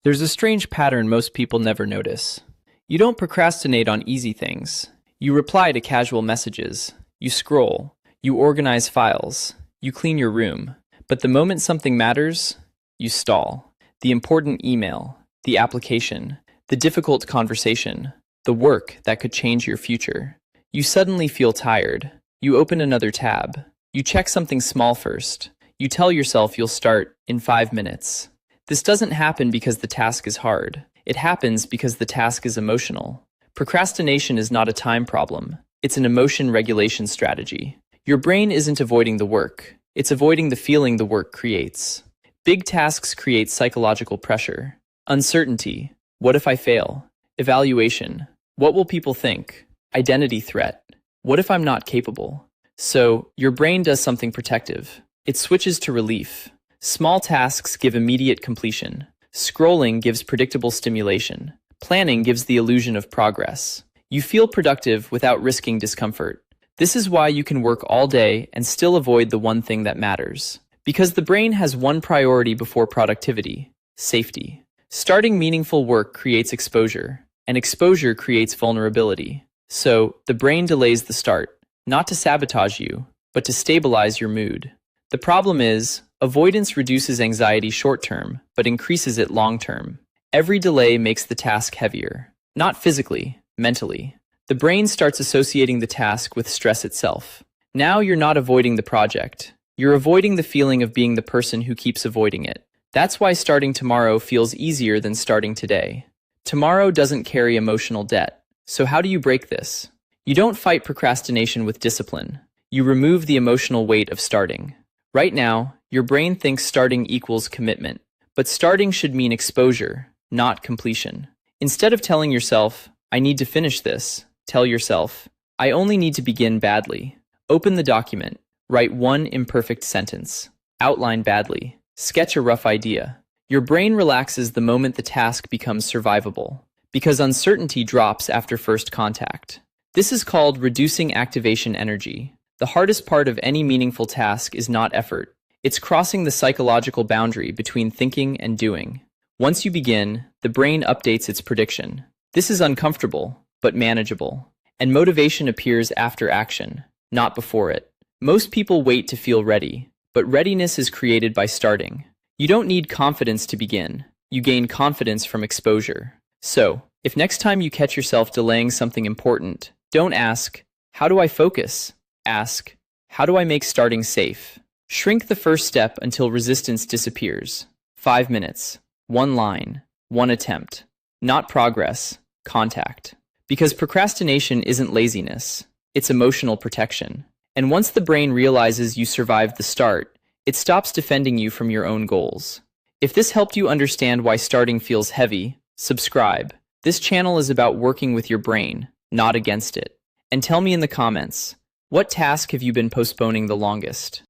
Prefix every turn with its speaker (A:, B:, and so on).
A: There's a strange pattern most people never notice. You don't procrastinate on easy things. You reply to casual messages. You scroll. You organize files. You clean your room. But the moment something matters, you stall. The important email, the application, the difficult conversation, the work that could change your future. You suddenly feel tired. You open another tab. You check something small first. You tell yourself you'll start in 5 minutes. This doesn't happen because the task is hard. It happens because the task is emotional. Procrastination is not a time problem. It's an emotion regulation strategy. Your brain isn't avoiding the work. It's avoiding the feeling the work creates. Big tasks create psychological pressure. Uncertainty. What if I fail? Evaluation. What will people think? Identity threat. What if I'm not capable? So, your brain does something protective. It switches to relief. Small tasks give immediate completion. Scrolling gives predictable stimulation. Planning gives the illusion of progress. You feel productive without risking discomfort. This is why you can work all day and still avoid the one thing that matters. Because the brain has one priority before productivity: safety. Starting meaningful work creates exposure, and exposure creates vulnerability. So, the brain delays the start, not to sabotage you, but to stabilize your mood. The problem is, avoidance reduces anxiety short-term, but increases it long-term. Every delay makes the task heavier. Not physically, mentally. The brain starts associating the task with stress itself. Now you're not avoiding the project. You're avoiding the feeling of being the person who keeps avoiding it. That's why starting tomorrow feels easier than starting today. Tomorrow doesn't carry emotional debt. So how do you break this? You don't fight procrastination with discipline. You remove the emotional weight of starting. Right now, your brain thinks starting equals commitment. But starting should mean exposure, not completion. Instead of telling yourself, I need to finish this, tell yourself, I only need to begin badly. Open the document. Write one imperfect sentence. Outline badly. Sketch a rough idea. Your brain relaxes the moment the task becomes survivable, because uncertainty drops after first contact. This is called reducing activation energy. The hardest part of any meaningful task is not effort. It's crossing the psychological boundary between thinking and doing. Once you begin, the brain updates its prediction. This is uncomfortable, but manageable. And motivation appears after action, not before it. Most people wait to feel ready, but readiness is created by starting. You don't need confidence to begin. You gain confidence from exposure. So, if next time you catch yourself delaying something important, don't ask, how do I focus? Ask, how do I make starting safe? Shrink the first step until resistance disappears. 5 minutes. 1 line. 1 attempt. Not progress, contact. Because procrastination isn't laziness. It's emotional protection. And once the brain realizes you survived the start, it stops defending you from your own goals. If this helped you understand why starting feels heavy, subscribe. This channel is about working with your brain, not against it. And tell me in the comments, what task have you been postponing the longest?